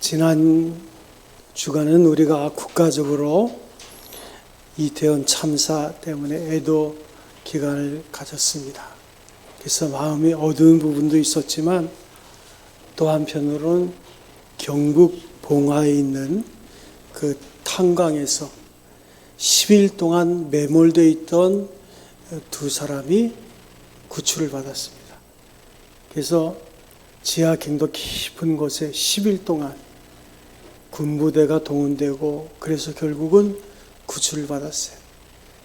지난 주간은 우리가 국가적으로 이태원 참사 때문에 애도 기간을 가졌습니다. 그래서 마음이 어두운 부분도 있었지만 또 한편으로는 경북 봉화에 있는 그 탄광에서 10일 동안 매몰되어 있던 두 사람이 구출을 받았습니다. 그래서 지하 갱도 깊은 곳에 10일 동안 군부대가 동원되고 그래서 결국은 구출을 받았어요.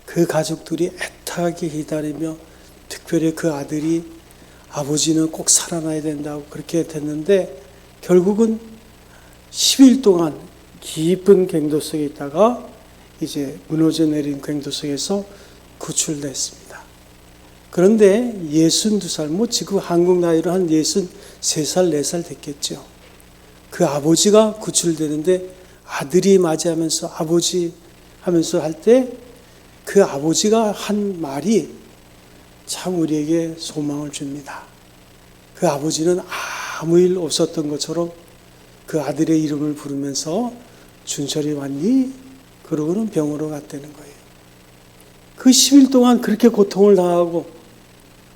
그 가족들이 애타게 기다리며 특별히 그 아들이 아버지는 꼭 살아나야 된다고 그렇게 됐는데 결국은 10일 동안 깊은 갱도 속에 있다가 이제 무너져 내린 갱도 속에서 구출됐습니다. 그런데 62살, 지금 한국 나이로 한 63살, 4살 됐겠죠. 그 아버지가 구출되는데 아들이 맞이하면서 아버지 하면서 할 때 그 아버지가 한 말이 참 우리에게 소망을 줍니다. 그 아버지는 아무 일 없었던 것처럼 그 아들의 이름을 부르면서 준철이 왔니? 그러고는 병으로 갔다는 거예요. 그 10일 동안 그렇게 고통을 당하고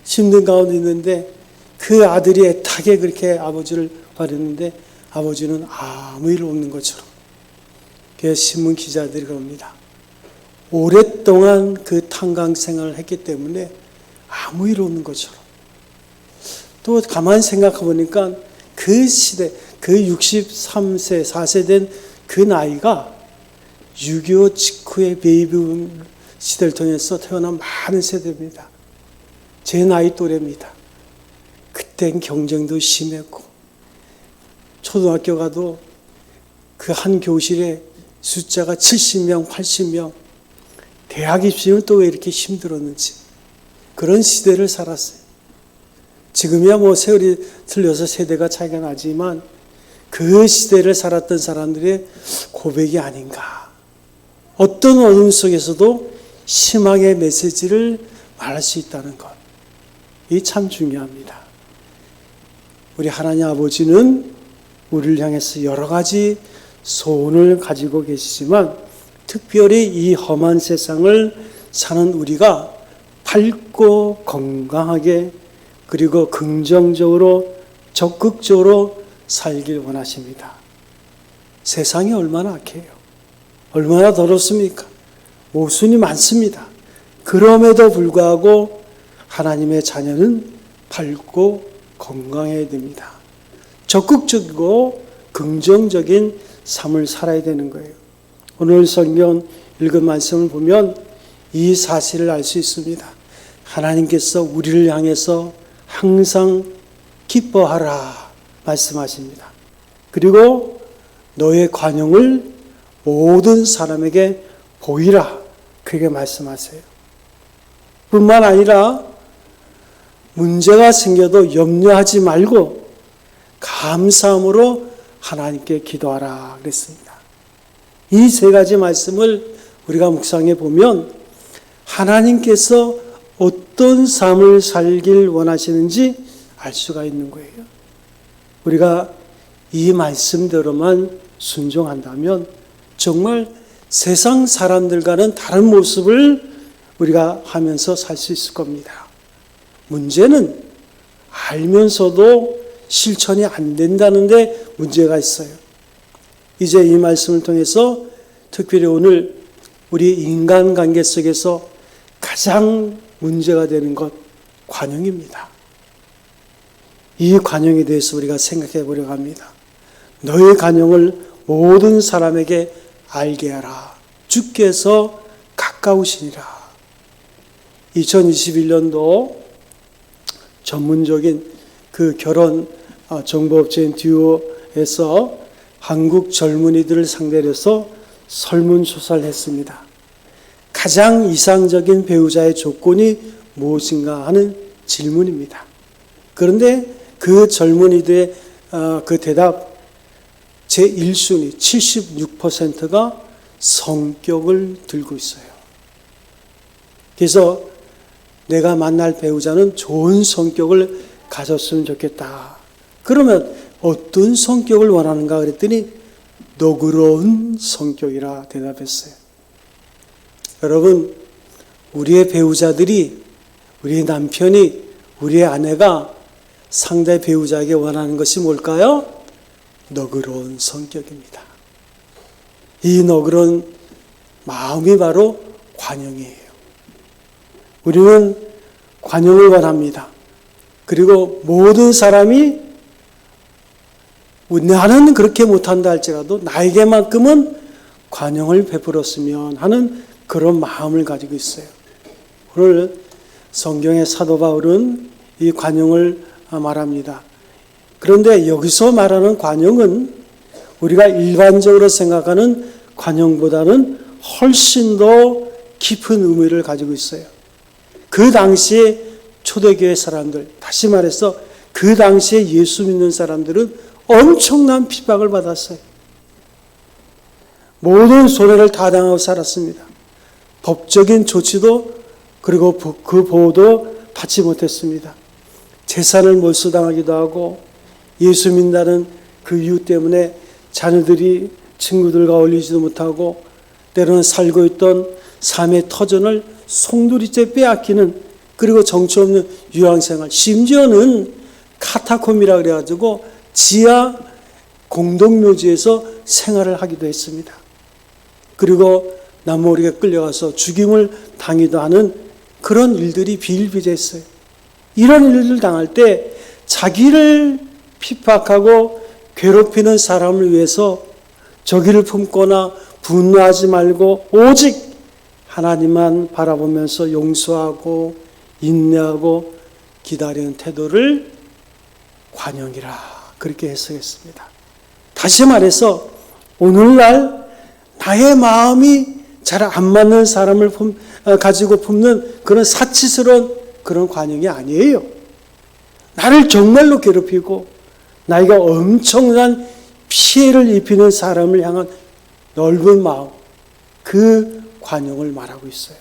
힘든 가운데 있는데 그 아들이 애타게 그렇게 아버지를 바랬는데 아버지는 아무 일 없는 것처럼. 그래서 신문 기자들이 그럽니다. 오랫동안 그 탄광 생활을 했기 때문에 아무 일 없는 것처럼. 또 가만히 생각해 보니까 그 시대, 그 63세, 4세 된 그 나이가 6.25 직후의 베이비붐 시대를 통해서 태어난 많은 세대입니다. 제 나이 또래입니다. 그땐 경쟁도 심했고 초등학교 가도 그 한 교실에 숫자가 70명, 80명 대학 입시는 또 왜 이렇게 힘들었는지 그런 시대를 살았어요. 지금이야 세월이 틀려서 세대가 차이가 나지만 그 시대를 살았던 사람들의 고백이 아닌가. 어떤 어둠 속에서도 희망의 메시지를 말할 수 있다는 것. 이 참 중요합니다. 우리 하나님 아버지는 우리를 향해서 여러 가지 소원을 가지고 계시지만 특별히 이 험한 세상을 사는 우리가 밝고 건강하게 그리고 긍정적으로 적극적으로 살길 원하십니다. 세상이 얼마나 악해요. 얼마나 더럽습니까? 모순이 많습니다. 그럼에도 불구하고 하나님의 자녀는 밝고 건강해야 됩니다. 적극적이고 긍정적인 삶을 살아야 되는 거예요. 오늘 성경 읽은 말씀을 보면 이 사실을 알 수 있습니다. 하나님께서 우리를 향해서 항상 기뻐하라 말씀하십니다. 그리고 너의 관용을 모든 사람에게 보이라 그렇게 말씀하세요. 뿐만 아니라 문제가 생겨도 염려하지 말고 감사함으로 하나님께 기도하라 그랬습니다. 이 세 가지 말씀을 우리가 묵상해 보면 하나님께서 어떤 삶을 살길 원하시는지 알 수가 있는 거예요. 우리가 이 말씀대로만 순종한다면 정말 세상 사람들과는 다른 모습을 우리가 하면서 살 수 있을 겁니다. 문제는 알면서도 실천이 안 된다는 데 문제가 있어요. 이제 이 말씀을 통해서 특별히 오늘 우리 인간관계 속에서 가장 문제가 되는 것 관용입니다. 이 관용에 대해서 우리가 생각해 보려고 합니다. 너의 관용을 모든 사람에게 알게 하라. 주께서 가까우시니라. 2021년도 전문적인 그 결혼 정보업체인 듀오에서 한국 젊은이들을 상대로 해서 설문조사를 했습니다. 가장 이상적인 배우자의 조건이 무엇인가 하는 질문입니다. 그런데 그 젊은이들의 그 대답 제1순위 76%가 성격을 들고 있어요. 그래서 내가 만날 배우자는 좋은 성격을 가졌으면 좋겠다. 그러면 어떤 성격을 원하는가 그랬더니 너그러운 성격이라 대답했어요. 여러분, 우리의 배우자들이, 우리의 남편이, 우리의 아내가 상대 배우자에게 원하는 것이 뭘까요? 너그러운 성격입니다. 이 너그러운 마음이 바로 관용이에요. 우리는 관용을 원합니다. 그리고 모든 사람이 나는 그렇게 못한다 할지라도 나에게만큼은 관용을 베풀었으면 하는 그런 마음을 가지고 있어요. 오늘 성경의 사도 바울은 이 관용을 말합니다. 그런데 여기서 말하는 관용은 우리가 일반적으로 생각하는 관용보다는 훨씬 더 깊은 의미를 가지고 있어요. 그 당시에 초대교회 사람들, 다시 말해서 그 당시에 예수 믿는 사람들은 엄청난 핍박을 받았어요. 모든 손해를 다 당하고 살았습니다. 법적인 조치도 그리고 그 보호도 받지 못했습니다. 재산을 몰수당하기도 하고 예수 믿는다는 그 이유 때문에 자녀들이 친구들과 어울리지도 못하고 때로는 살고 있던 삶의 터전을 송두리째 빼앗기는, 그리고 정처 없는 유황생활, 심지어는 카타콤이라 그래가지고 지하 공동묘지에서 생활을 하기도 했습니다. 그리고 남모르게 끌려가서 죽임을 당하기도 하는 그런 일들이 비일비재했어요. 이런 일을 당할 때 자기를 핍박하고 괴롭히는 사람을 위해서 저기를 품거나 분노하지 말고 오직 하나님만 바라보면서 용서하고 인내하고 기다리는 태도를 관용이라 그렇게 해석했습니다. 다시 말해서 오늘날 나의 마음이 잘 안 맞는 사람을 가지고 품는 그런 사치스러운 그런 관용이 아니에요. 나를 정말로 괴롭히고 나에게 엄청난 피해를 입히는 사람을 향한 넓은 마음, 그 관용을 말하고 있어요.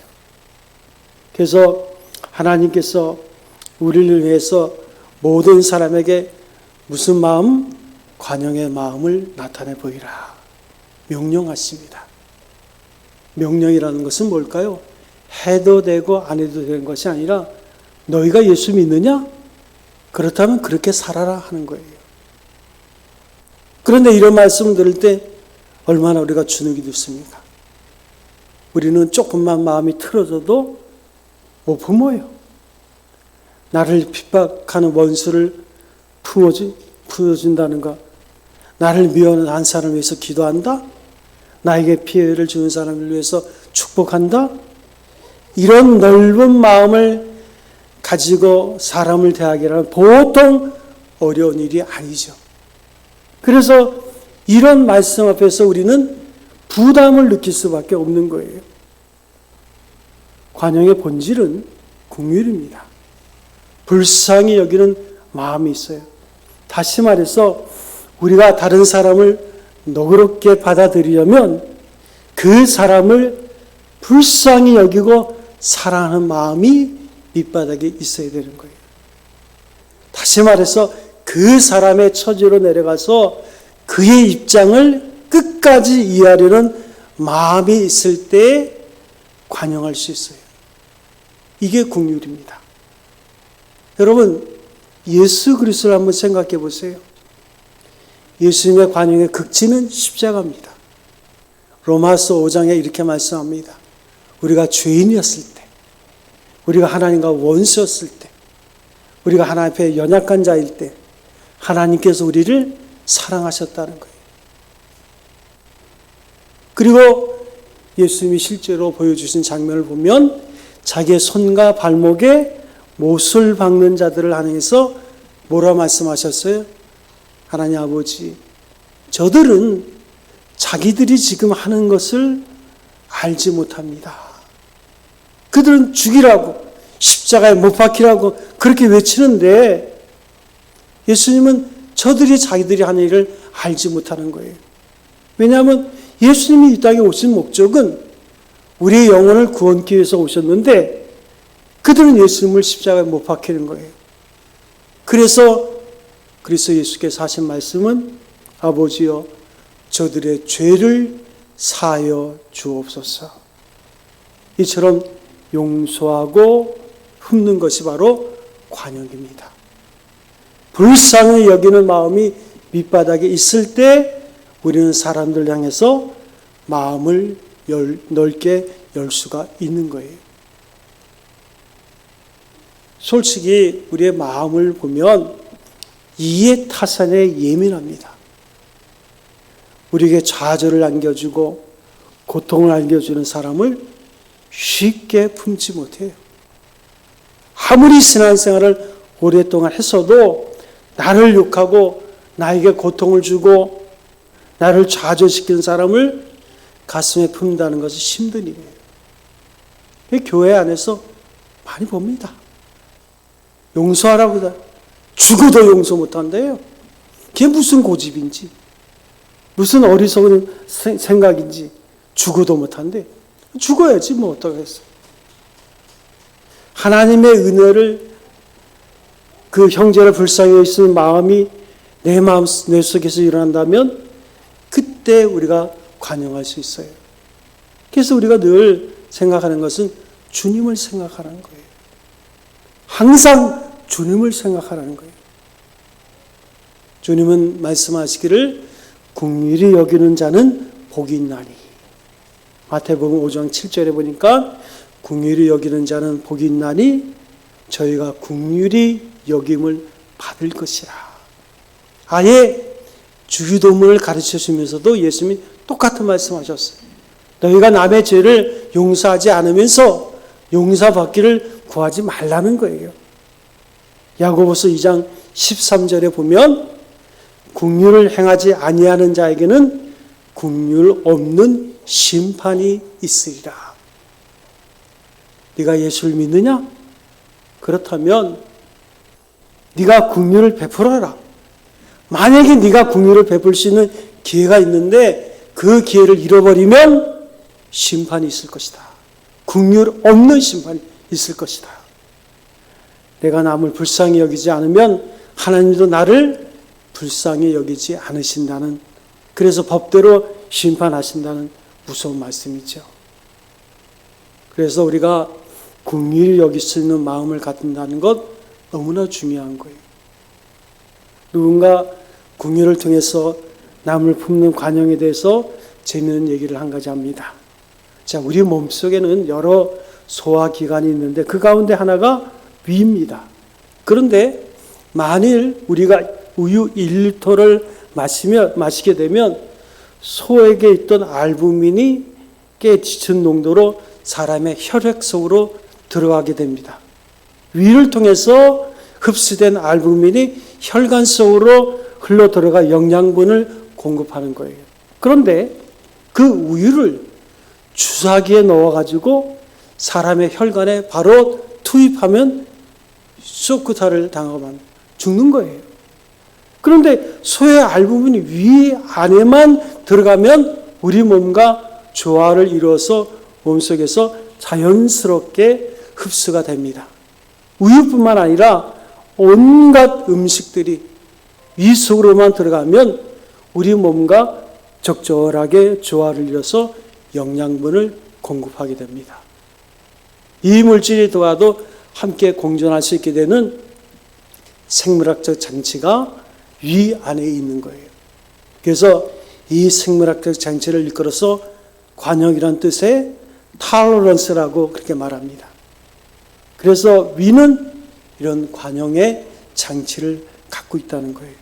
그래서 하나님께서 우리를 위해서 모든 사람에게 무슨 마음? 관용의 마음을 나타내 보이라 명령하십니다. 명령이라는 것은 뭘까요? 해도 되고 안 해도 되는 것이 아니라 너희가 예수 믿느냐? 그렇다면 그렇게 살아라 하는 거예요. 그런데 이런 말씀을 들을 때 얼마나 우리가 주눅이 듭습니까? 우리는 조금만 마음이 틀어져도 못 품어요. 나를 핍박하는 원수를 풀어준다는가? 나를 미워하는 사람을 위해서 기도한다? 나에게 피해를 주는 사람을 위해서 축복한다? 이런 넓은 마음을 가지고 사람을 대하기란 보통 어려운 일이 아니죠. 그래서 이런 말씀 앞에서 우리는 부담을 느낄 수밖에 없는 거예요. 관용의 본질은 긍휼입니다. 불쌍히 여기는 마음이 있어요. 다시 말해서 우리가 다른 사람을 너그럽게 받아들이려면 그 사람을 불쌍히 여기고 사랑하는 마음이 밑바닥에 있어야 되는 거예요. 다시 말해서 그 사람의 처지로 내려가서 그의 입장을 끝까지 이해하려는 마음이 있을 때 관용할 수 있어요. 이게 긍휼입니다. 여러분, 예수 그리스도를 한번 생각해 보세요. 예수님의 관용의 극치는 십자가입니다. 로마서 5장에 이렇게 말씀합니다. 우리가 죄인이었을 때, 우리가 하나님과 원수였을 때, 우리가 하나님 앞에 연약한 자일 때 하나님께서 우리를 사랑하셨다는 거예요. 그리고 예수님이 실제로 보여주신 장면을 보면 자기의 손과 발목에 못을 박는 자들을 하나님께서 뭐라 말씀하셨어요? 하나님 아버지, 저들은 자기들이 지금 하는 것을 알지 못합니다. 그들은 죽이라고, 십자가에 못 박히라고 그렇게 외치는데 예수님은 저들이 자기들이 하는 일을 알지 못하는 거예요. 왜냐하면 예수님이 이 땅에 오신 목적은 우리의 영혼을 구원하기 위해서 오셨는데 그들은 예수님을 십자가에 못 박히는 거예요. 그래서 그리스도 예수께서 하신 말씀은 아버지여 저들의 죄를 사하여 주옵소서. 이처럼 용서하고 품는 것이 바로 관용입니다. 불쌍히 여기는 마음이 밑바닥에 있을 때 우리는 사람들 향해서 마음을 넓게 열 수가 있는 거예요. 솔직히 우리의 마음을 보면 이해 타산에 예민합니다. 우리에게 좌절을 안겨주고 고통을 안겨주는 사람을 쉽게 품지 못해요. 아무리 신앙생활을 오랫동안 했어도 나를 욕하고 나에게 고통을 주고 나를 좌절시키는 사람을 가슴에 품는다는 것은 힘든 일이에요. 교회 안에서 많이 봅니다. 용서하라고 죽어도 용서 못한대요. 그게 무슨 고집인지 무슨 어리석은 생각인지 죽어도 못한대. 죽어야지 뭐 어떡하겠어. 하나님의 은혜를 그 형제를 불쌍히 여기는 마음이 내 속에서 일어난다면 그때 우리가 관용할 수 있어요. 그래서 우리가 늘 생각하는 것은 주님을 생각하라는 거예요. 항상 주님을 생각하라는 거예요. 주님은 말씀하시기를 긍휼히 여기는 자는 복이 있나니. 마태복음 5장 7절에 보니까 긍휼히 여기는 자는 복이 있나니 저희가 긍휼히 여김을 받을 것이라. 아예 주기도문을 가르쳐 주면서도 예수님이 똑같은 말씀하셨어요. 너희가 남의 죄를 용서하지 않으면서 용서받기를 구하지 말라는 거예요. 야고보서 2장 13절에 보면 긍휼을 행하지 아니하는 자에게는 긍휼 없는 심판이 있으리라. 네가 예수를 믿느냐? 그렇다면 네가 긍휼을 베풀어라. 만약에 네가 긍휼을 베풀 수 있는 기회가 있는데 그 기회를 잃어버리면 심판이 있을 것이다. 긍휼 없는 심판이 있을 것이다. 내가 남을 불쌍히 여기지 않으면 하나님도 나를 불쌍히 여기지 않으신다는, 그래서 법대로 심판하신다는 무서운 말씀이죠. 그래서 우리가 긍휼히 여길 수 있는 마음을 갖는다는 것 너무나 중요한 거예요. 누군가 긍휼을 통해서 남을 품는 관용에 대해서 재미있는 얘기를 한 가지 합니다. 자, 우리 몸속에는 여러 소화기관이 있는데 그 가운데 하나가 위입니다. 그런데 만일 우리가 우유 1리터를 마시게 되면 소에게 있던 알부민이 꽤 짙은 농도로 사람의 혈액 속으로 들어가게 됩니다. 위를 통해서 흡수된 알부민이 혈관 속으로 흘러 들어가 영양분을 공급하는 거예요. 그런데 그 우유를 주사기에 넣어가지고 사람의 혈관에 바로 투입하면 쇼크타를 당하면 죽는 거예요. 그런데 소의 알부민이 위 안에만 들어가면 우리 몸과 조화를 이루어서 몸속에서 자연스럽게 흡수가 됩니다. 우유뿐만 아니라 온갖 음식들이 위 속으로만 들어가면 우리 몸과 적절하게 조화를 이뤄서 영양분을 공급하게 됩니다. 이 물질이 들어와도 함께 공존할 수 있게 되는 생물학적 장치가 위 안에 있는 거예요. 그래서 이 생물학적 장치를 이끌어서 관용이란 뜻의 톨러런스라고 그렇게 말합니다. 그래서 위는 이런 관용의 장치를 갖고 있다는 거예요.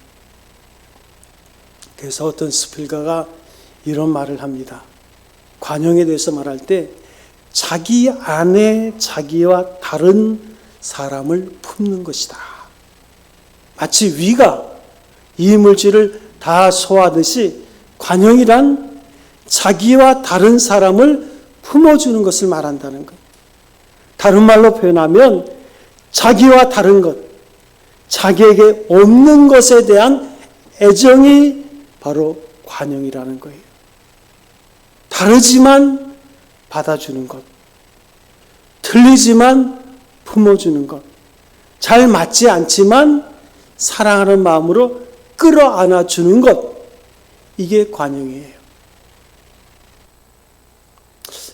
그래서 어떤 스필가가 이런 말을 합니다. 관용에 대해서 말할 때 자기 안에 자기와 다른 사람을 품는 것이다. 마치 위가 이 물질을 다 소화하듯이 관용이란 자기와 다른 사람을 품어주는 것을 말한다는 것. 다른 말로 표현하면 자기와 다른 것, 자기에게 없는 것에 대한 애정이 바로 관용이라는 거예요. 다르지만 받아주는 것, 틀리지만 품어주는 것, 잘 맞지 않지만 사랑하는 마음으로 끌어안아 주는 것, 이게 관용이에요.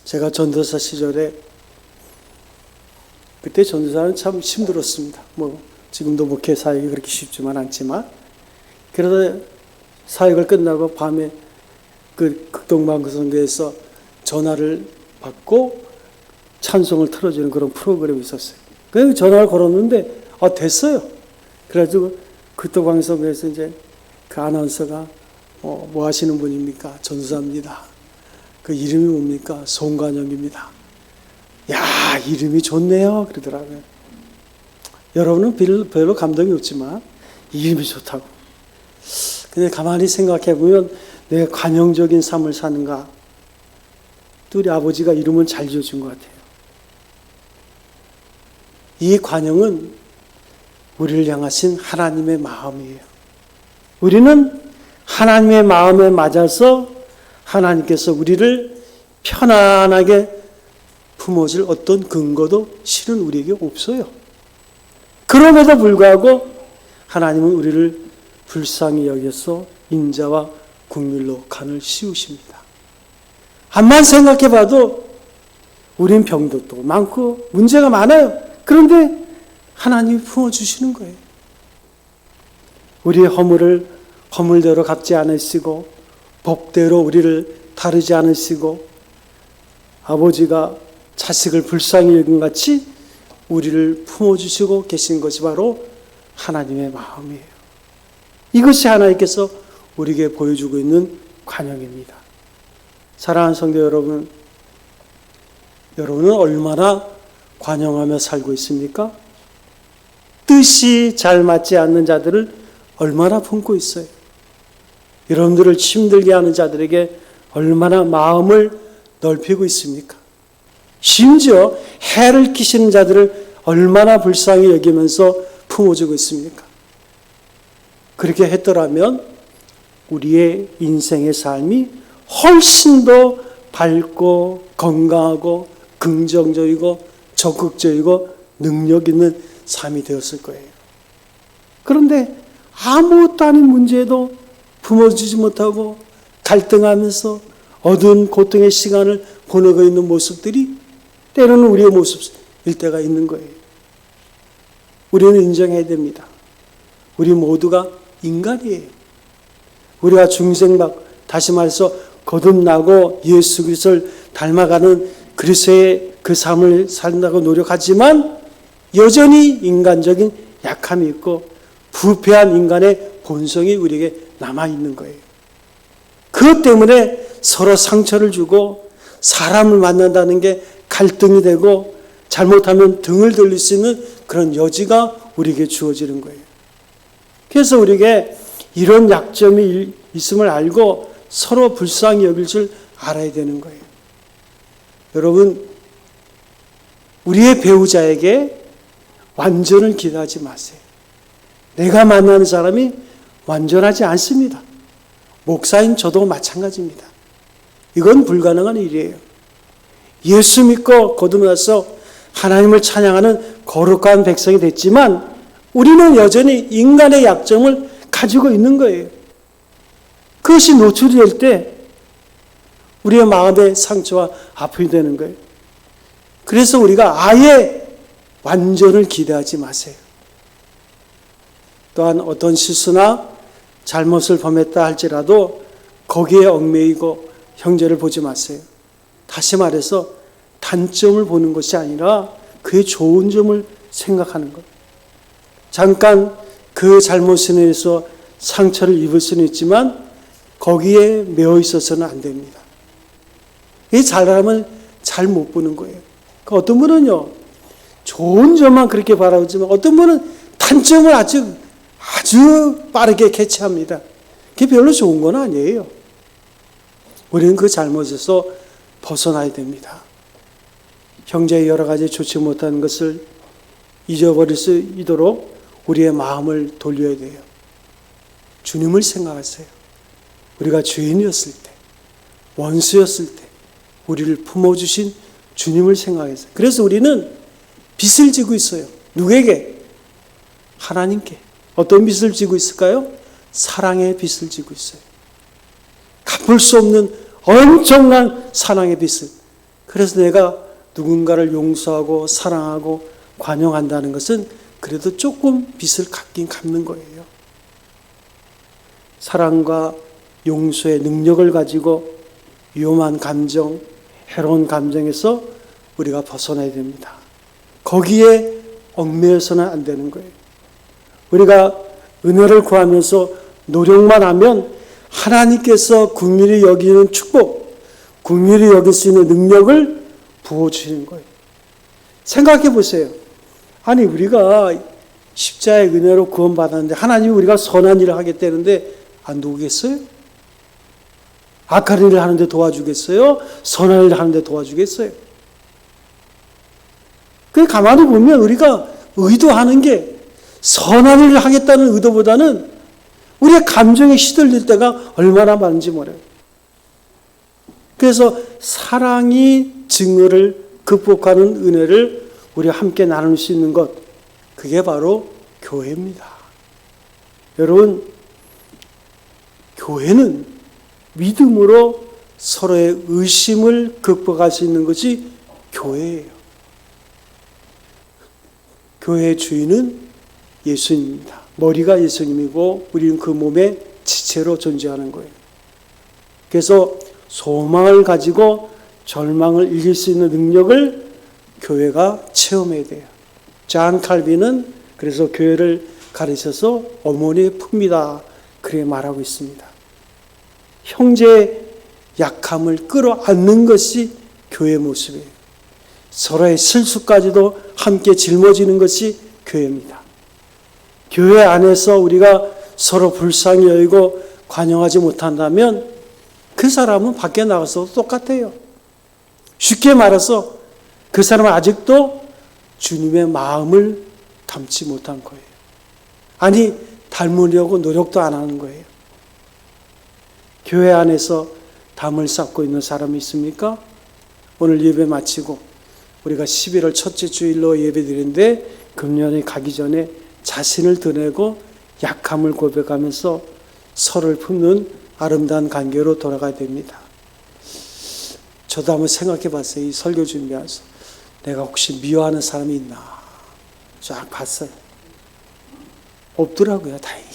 제가 전도사 시절에, 그때 전도사는 참 힘들었습니다. 지금도 목회 사역이 그렇게 쉽지만 않지만, 그러다 사역을 끝나고 밤에 그 극동방송교에서 전화를 받고 찬송을 틀어주는 그런 프로그램이 있었어요. 그래서 전화를 걸었는데, 됐어요. 그래가지고 극동방송교에서 이제 그 아나운서가 뭐 하시는 분입니까? 전도사입니다. 그 이름이 뭡니까? 송관영입니다. 야, 이름이 좋네요. 그러더라고요. 여러분은 별로 감동이 없지만 이름이 좋다고. 근데 가만히 생각해 보면 내가 관용적인 삶을 사는가? 또 우리 아버지가 이름을 잘 지어준 것 같아요. 이 관용은 우리를 향하신 하나님의 마음이에요. 우리는 하나님의 마음에 맞아서 하나님께서 우리를 편안하게 품어줄 어떤 근거도 실은 우리에게 없어요. 그럼에도 불구하고 하나님은 우리를 불쌍히 여겨서 인자와 긍휼로 간을 씌우십니다. 한만 생각해 봐도 우린 병도 또 많고 문제가 많아요. 그런데 하나님이 품어주시는 거예요. 우리의 허물을 허물대로 갚지 않으시고 법대로 우리를 다루지 않으시고 아버지가 자식을 불쌍히 여긴 같이 우리를 품어주시고 계신 것이 바로 하나님의 마음이에요. 이것이 하나님께서 우리에게 보여주고 있는 관용입니다. 사랑하는 성도 여러분, 여러분은 얼마나 관용하며 살고 있습니까? 뜻이 잘 맞지 않는 자들을 얼마나 품고 있어요? 여러분들을 힘들게 하는 자들에게 얼마나 마음을 넓히고 있습니까? 심지어 해를 끼치는 자들을 얼마나 불쌍히 여기면서 품어주고 있습니까? 그렇게 했더라면 우리의 인생의 삶이 훨씬 더 밝고 건강하고 긍정적이고 적극적이고 능력 있는 삶이 되었을 거예요. 그런데 아무것도 아닌 문제에도 품어주지 못하고 갈등하면서 어두운 고통의 시간을 보내고 있는 모습들이 때로는 우리의 모습일 때가 있는 거예요. 우리는 인정해야 됩니다. 우리 모두가 인간이에요. 우리가 중생막, 다시 말해서 거듭나고 예수 그리스도를 닮아가는 그리스도의 그 삶을 산다고 노력하지만 여전히 인간적인 약함이 있고 부패한 인간의 본성이 우리에게 남아있는 거예요. 그것 때문에 서로 상처를 주고 사람을 만난다는 게 갈등이 되고 잘못하면 등을 돌릴 수 있는 그런 여지가 우리에게 주어지는 거예요. 그래서 우리에게 이런 약점이 있음을 알고 서로 불쌍히 여길 줄 알아야 되는 거예요. 여러분, 우리의 배우자에게 완전을 기대하지 마세요. 내가 만나는 사람이 완전하지 않습니다. 목사인 저도 마찬가지입니다. 이건 불가능한 일이에요. 예수 믿고 거듭나서 하나님을 찬양하는 거룩한 백성이 됐지만 우리는 여전히 인간의 약점을 가지고 있는 거예요. 그것이 노출이 될 때 우리의 마음의 상처와 아픔이 되는 거예요. 그래서 우리가 아예 완전을 기대하지 마세요. 또한 어떤 실수나 잘못을 범했다 할지라도 거기에 얽매이고 형제를 보지 마세요. 다시 말해서 단점을 보는 것이 아니라 그의 좋은 점을 생각하는 것. 잠깐 그 잘못에 의해서 상처를 입을 수는 있지만 거기에 매어 있어서는 안 됩니다. 이 사람을 잘 못 보는 거예요. 그러니까 어떤 분은요, 좋은 점만 그렇게 바라보지만 어떤 분은 단점을 아주 빠르게 캐치합니다. 그게 별로 좋은 건 아니에요. 우리는 그 잘못에서 벗어나야 됩니다. 형제의 여러 가지 좋지 못한 것을 잊어버릴 수 있도록 우리의 마음을 돌려야 돼요. 주님을 생각하세요. 우리가 죄인이었을 때, 원수였을 때 우리를 품어주신 주님을 생각해서. 그래서 우리는 빚을 지고 있어요. 누구에게? 하나님께. 어떤 빚을 지고 있을까요? 사랑의 빚을 지고 있어요. 갚을 수 없는 엄청난 사랑의 빚을. 그래서 내가 누군가를 용서하고 사랑하고 관용한다는 것은 그래도 조금 빚을 갚긴 갚는 거예요. 사랑과 용서의 능력을 가지고 위험한 감정, 해로운 감정에서 우리가 벗어나야 됩니다. 거기에 얽매여서는 안 되는 거예요. 우리가 은혜를 구하면서 노력만 하면 하나님께서 긍휼히 여기는 축복, 긍휼히 여길 수 있는 능력을 부어주시는 거예요. 생각해 보세요. 아니 우리가 십자가의 은혜로 구원받았는데 하나님이 우리가 선한 일을 하겠다는데 안 도우겠어요? 악한 일을 하는데 도와주겠어요? 선한 일을 하는데 도와주겠어요? 그 가만히 보면 우리가 의도하는 게 선한 일을 하겠다는 의도보다는 우리의 감정에 시들릴 때가 얼마나 많은지 몰라요. 그래서 사랑이 증오를 극복하는 은혜를 우리가 함께 나눌 수 있는 것, 그게 바로 교회입니다. 여러분, 교회는 믿음으로 서로의 의심을 극복할 수 있는 것이 교회예요. 교회의 주인은 예수님입니다. 머리가 예수님이고 우리는 그 몸의 지체로 존재하는 거예요. 그래서 소망을 가지고 절망을 이길 수 있는 능력을 교회가 체험해야 돼요. 잔 칼빈은 그래서 교회를 가르쳐서 어머니의 품이다 그렇게 말하고 있습니다. 형제의 약함을 끌어안는 것이 교회의 모습이에요. 서로의 실수까지도 함께 짊어지는 것이 교회입니다. 교회 안에서 우리가 서로 불쌍히 여기고 관용하지 못한다면 그 사람은 밖에 나가서 똑같아요. 쉽게 말해서 그 사람은 아직도 주님의 마음을 담지 못한 거예요. 아니, 닮으려고 노력도 안 하는 거예요. 교회 안에서 담을 쌓고 있는 사람이 있습니까? 오늘 예배 마치고 우리가 11월 첫째 주일로 예배 드리는데 금년에 가기 전에 자신을 드러내고 약함을 고백하면서 서로를 품는 아름다운 관계로 돌아가야 됩니다. 저도 한번 생각해 봤어요. 이 설교 준비하면서 내가 혹시 미워하는 사람이 있나 쫙 봤어요. 없더라고요. 다행히.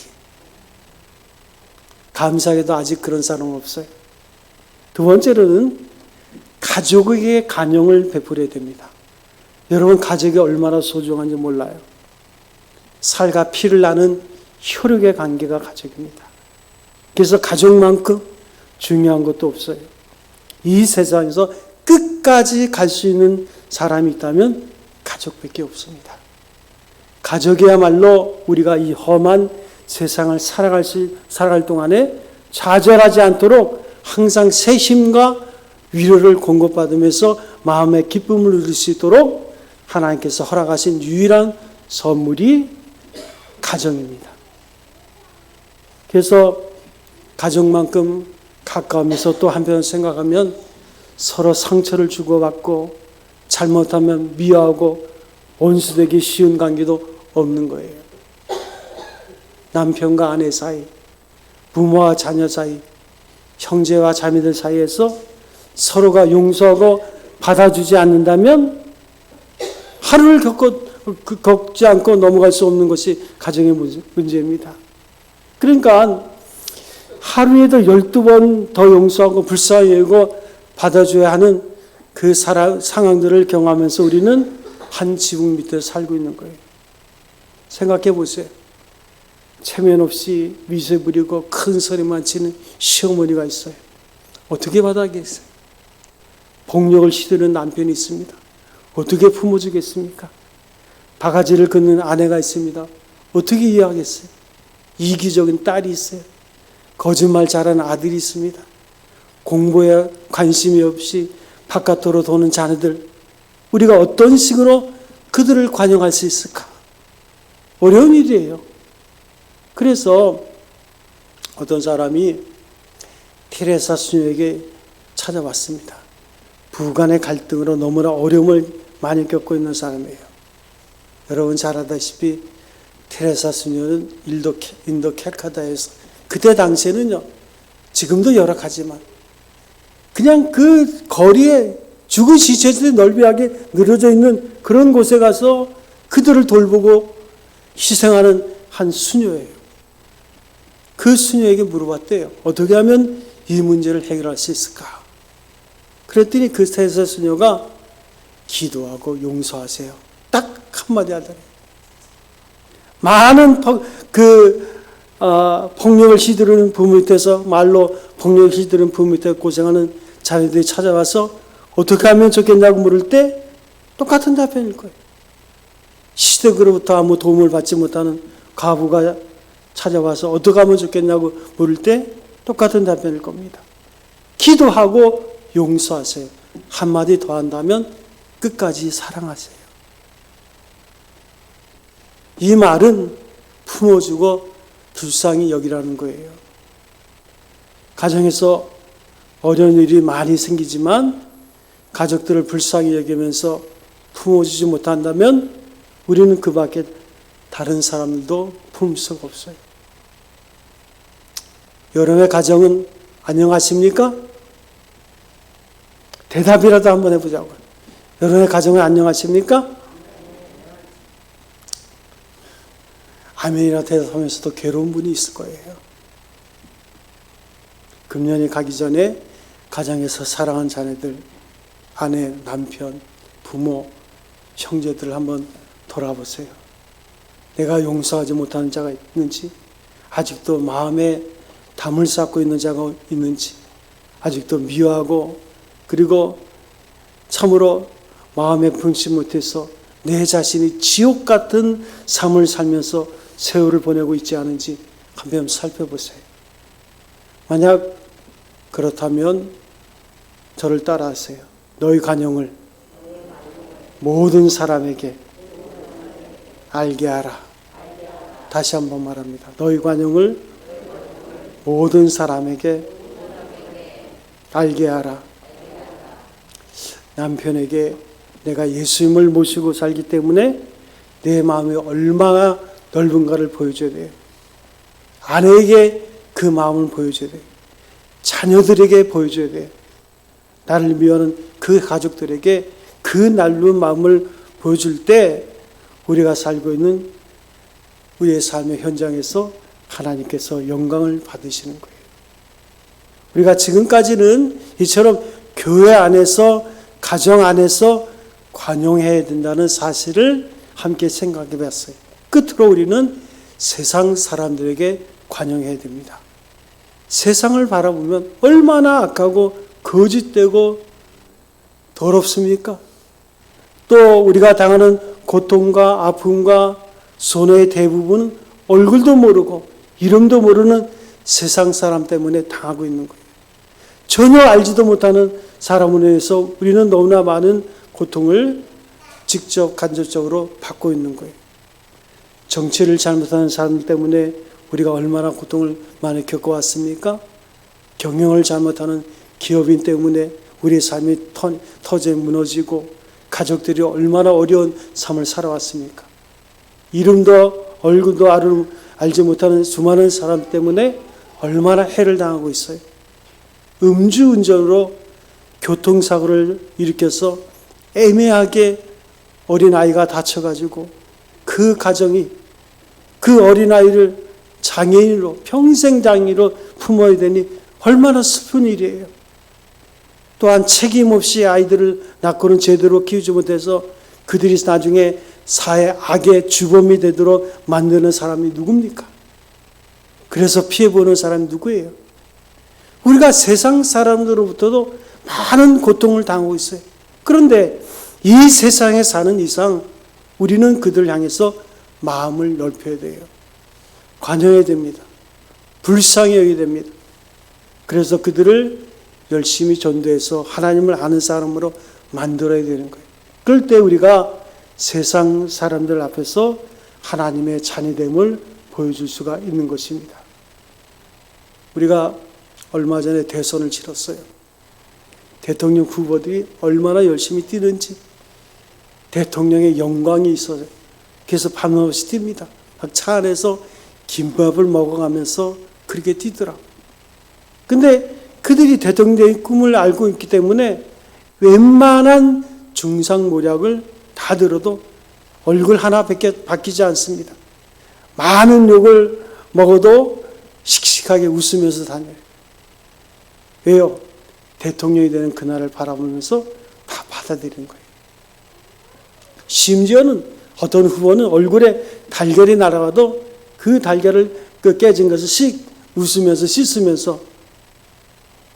감사하게도 아직 그런 사람은 없어요. 두 번째로는 가족에게 관용을 베풀어야 됩니다. 여러분, 가족이 얼마나 소중한지 몰라요. 살과 피를 나는 혈육의 관계가 가족입니다. 그래서 가족만큼 중요한 것도 없어요. 이 세상에서 끝까지 갈 수 있는 사람이 있다면 가족밖에 없습니다. 가족이야말로 우리가 이 험한 세상을 살아갈 동안에 좌절하지 않도록 항상 세심과 위로를 공급받으면서 마음의 기쁨을 누릴 수 있도록 하나님께서 허락하신 유일한 선물이 가정입니다. 그래서 가족만큼 가까우면서 또 한편 생각하면 서로 상처를 주고받고 잘못하면 미워하고 원수되기 쉬운 관계도 없는 거예요. 남편과 아내 사이, 부모와 자녀 사이, 형제와 자매들 사이에서 서로가 용서하고 받아주지 않는다면 하루를 겪지 않고 넘어갈 수 없는 것이 가정의 문제입니다. 그러니까 하루에도 12번 더 용서하고 불쌍히 여기고 받아줘야 하는 그 상황들을 경험하면서 우리는 한 지붕 밑에 살고 있는 거예요. 생각해 보세요. 체면 없이 미세 부리고 큰 소리만 치는 시어머니가 있어요. 어떻게 받아야겠어요? 폭력을 시도하는 남편이 있습니다. 어떻게 품어주겠습니까? 바가지를 긋는 아내가 있습니다. 어떻게 이해하겠어요? 이기적인 딸이 있어요. 거짓말 잘하는 아들이 있습니다. 공부에 관심이 없이 바깥으로 도는 자녀들, 우리가 어떤 식으로 그들을 관용할 수 있을까? 어려운 일이에요. 그래서 어떤 사람이 테레사 수녀에게 찾아왔습니다. 부간의 갈등으로 너무나 어려움을 많이 겪고 있는 사람이에요. 여러분 잘 알다시피 테레사 수녀는 인도 캘카타에서 그때 당시에는요, 지금도 열악하지만 그냥 그 거리에 죽은 시체들이 널비하게 늘어져 있는 그런 곳에 가서 그들을 돌보고 희생하는 한 수녀예요. 그 수녀에게 물어봤대요. 어떻게 하면 이 문제를 해결할 수 있을까? 그랬더니 그 테레사 수녀가 기도하고 용서하세요. 딱 한마디 하더래요. 많은 폭력을 휘두르는 부모 밑에서, 말로 폭력을 휘두르는 부모 밑에 고생하는 자녀들이 찾아와서 어떻게 하면 좋겠냐고 물을 때 똑같은 답변일 거예요. 시댁으로부터 아무 도움을 받지 못하는 과부가 찾아와서 어떻게 하면 좋겠냐고 물을 때 똑같은 답변일 겁니다. 기도하고 용서하세요. 한마디 더 한다면 끝까지 사랑하세요. 이 말은 품어주고 불쌍히 여기라는 거예요. 가정에서 어려운 일이 많이 생기지만 가족들을 불쌍히 여기면서 품어주지 못한다면 우리는 그 밖에 다른 사람들도 품을 수가 없어요. 여러분의 가정은 안녕하십니까? 대답이라도 한번 해보자고요. 여러분의 가정은 안녕하십니까? 아멘이라 대답하면서도 괴로운 분이 있을 거예요. 금년이 가기 전에 가정에서 사랑한 자녀들, 아내, 남편, 부모, 형제들을 한번 돌아보세요. 내가 용서하지 못하는 자가 있는지, 아직도 마음에 담을 쌓고 있는 자가 있는지, 아직도 미워하고 그리고 참으로 마음에 품지 못해서 내 자신이 지옥 같은 삶을 살면서 세월을 보내고 있지 않은지 한번 살펴보세요. 만약 그렇다면 저를 따라하세요. 너희 가정을 모든 사람에게 알게 하라. 다시 한번 말합니다. 너희 가정을 모든 사람에게 알게 하라. 남편에게 내가 예수님을 모시고 살기 때문에 내 마음이 얼마나 넓은가를 보여줘야 돼요. 아내에게 그 마음을 보여줘야 돼요. 자녀들에게 보여줘야 돼요. 나를 미워하는 그 가족들에게 그 날로 마음을 보여줄 때 우리가 살고 있는 우리의 삶의 현장에서 하나님께서 영광을 받으시는 거예요. 우리가 지금까지는 이처럼 교회 안에서, 가정 안에서 관용해야 된다는 사실을 함께 생각해 봤어요. 끝으로 우리는 세상 사람들에게 관용해야 됩니다. 세상을 바라보면 얼마나 악하고 거짓되고 더럽습니까? 또 우리가 당하는 고통과 아픔과 손해의 대부분은 얼굴도 모르고 이름도 모르는 세상 사람 때문에 당하고 있는 거예요. 전혀 알지도 못하는 사람으로 해서 우리는 너무나 많은 고통을 직접 간접적으로 받고 있는 거예요. 정치를 잘못하는 사람 때문에 우리가 얼마나 고통을 많이 겪어왔습니까? 경영을 잘못하는 기업인 때문에 우리의 삶이 터져 무너지고 가족들이 얼마나 어려운 삶을 살아왔습니까? 이름도 얼굴도 알지 못하는 수많은 사람 때문에 얼마나 해를 당하고 있어요. 음주운전으로 교통사고를 일으켜서 애매하게 어린아이가 다쳐가지고 그 가정이 그 어린아이를 장애인으로, 평생 장애인으로 품어야 되니 얼마나 슬픈 일이에요. 또한 책임 없이 아이들을 낳고는 제대로 키우지 못해서 그들이 나중에 사회 악의 주범이 되도록 만드는 사람이 누굽니까? 그래서 피해보는 사람이 누구예요? 우리가 세상 사람들로부터도 많은 고통을 당하고 있어요. 그런데 이 세상에 사는 이상 우리는 그들을 향해서 마음을 넓혀야 돼요. 관여해야 됩니다. 불쌍히 여겨야 됩니다. 그래서 그들을 열심히 전도해서 하나님을 아는 사람으로 만들어야 되는 거예요. 그럴 때 우리가 세상 사람들 앞에서 하나님의 자녀됨을 보여줄 수가 있는 것입니다. 우리가 얼마 전에 대선을 치렀어요. 대통령 후보들이 얼마나 열심히 뛰는지 대통령의 영광이 있어요. 그래서 밤없이 뜁니다. 막 차 안에서 김밥을 먹어가면서 그렇게 뛰더라고. 근데 그들이 대통령의 꿈을 알고 있기 때문에 웬만한 중상모략을 다 들어도 얼굴 하나밖에 바뀌지 않습니다. 많은 욕을 먹어도 씩씩하게 웃으면서 다녀요. 왜요? 대통령이 되는 그날을 바라보면서 다 받아들이는 거예요. 심지어는 어떤 후보는 얼굴에 달걀이 날아가도 그 달걀을 깨진 것을 웃으면서 씻으면서,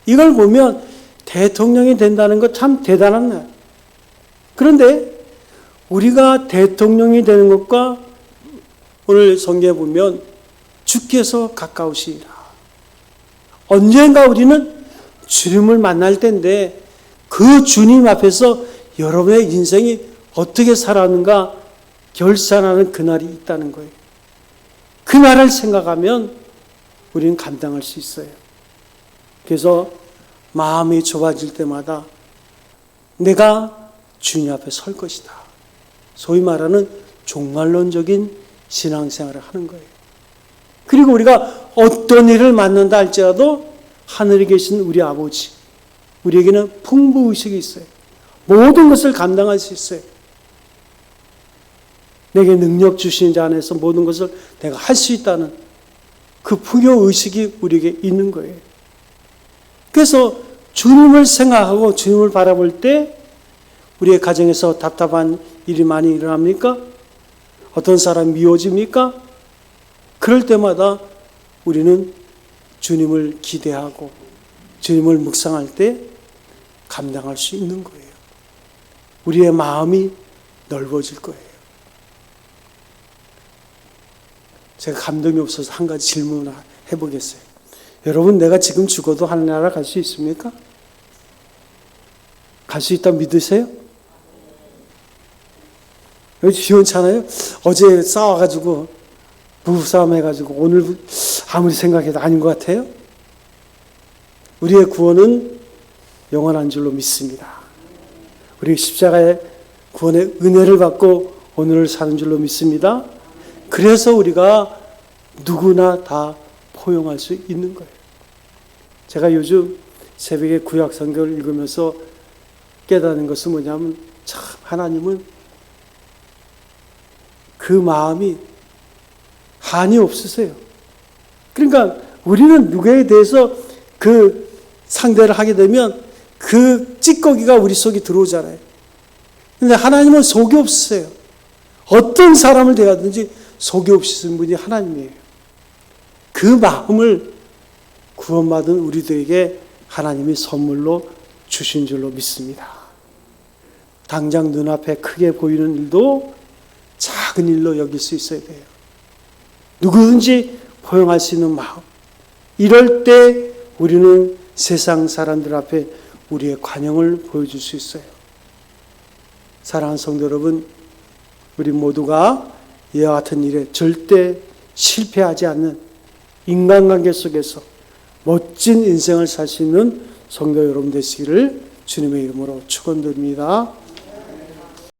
이걸 보면 대통령이 된다는 것 참 대단한 날. 그런데 우리가 대통령이 되는 것과 오늘 성경에 보면 주께서 가까우시리라. 언젠가 우리는 주님을 만날 때인데 그 주님 앞에서 여러분의 인생이 어떻게 살았는가 결산하는 그날이 있다는 거예요. 그날을 생각하면 우리는 감당할 수 있어요. 그래서 마음이 좁아질 때마다 내가 주님 앞에 설 것이다. 소위 말하는 종말론적인 신앙생활을 하는 거예요. 그리고 우리가 어떤 일을 만난다 할지라도 하늘에 계신 우리 아버지, 우리에게는 풍부의식이 있어요. 모든 것을 감당할 수 있어요. 내게 능력 주신 자 안에서 모든 것을 내가 할 수 있다는 그 풍요의식이 우리에게 있는 거예요. 그래서 주님을 생각하고 주님을 바라볼 때 우리의 가정에서 답답한 일이 많이 일어납니까? 어떤 사람이 미워집니까? 그럴 때마다 우리는 주님을 기대하고 주님을 묵상할 때 감당할 수 있는 거예요. 우리의 마음이 넓어질 거예요. 제가 감동이 없어서 한 가지 질문을 해보겠어요. 여러분, 내가 지금 죽어도 하늘나라 갈 수 있습니까? 갈 수 있다 믿으세요? 시원찮아요? 어제 싸워가지고 부부싸움 해가지고 오늘 아무리 생각해도 아닌 것 같아요? 우리의 구원은 영원한 줄로 믿습니다. 우리 십자가의 구원의 은혜를 받고 오늘을 사는 줄로 믿습니다. 그래서 우리가 누구나 다 포용할 수 있는 거예요. 제가 요즘 새벽에 구약 성경을 읽으면서 깨닫는 것은 뭐냐면 참 하나님은 그 마음이 한이 없으세요. 그러니까 우리는 누구에 대해서 그 상대를 하게 되면 그 찌꺼기가 우리 속에 들어오잖아요. 근데 하나님은 속이 없으세요. 어떤 사람을 대하든지 속이 없으신 분이 하나님이에요. 그 마음을 구원받은 우리들에게 하나님이 선물로 주신 줄로 믿습니다. 당장 눈앞에 크게 보이는 일도 작은 일로 여길 수 있어야 돼요. 누구든지 포용할 수 있는 마음. 이럴 때 우리는 세상 사람들 앞에 우리의 관용을 보여줄 수 있어요. 사랑하는 성도 여러분, 우리 모두가 이와 같은 일에 절대 실패하지 않는 인간관계 속에서 멋진 인생을 살 수 있는 성도 여러분 되시기를 주님의 이름으로 축원드립니다.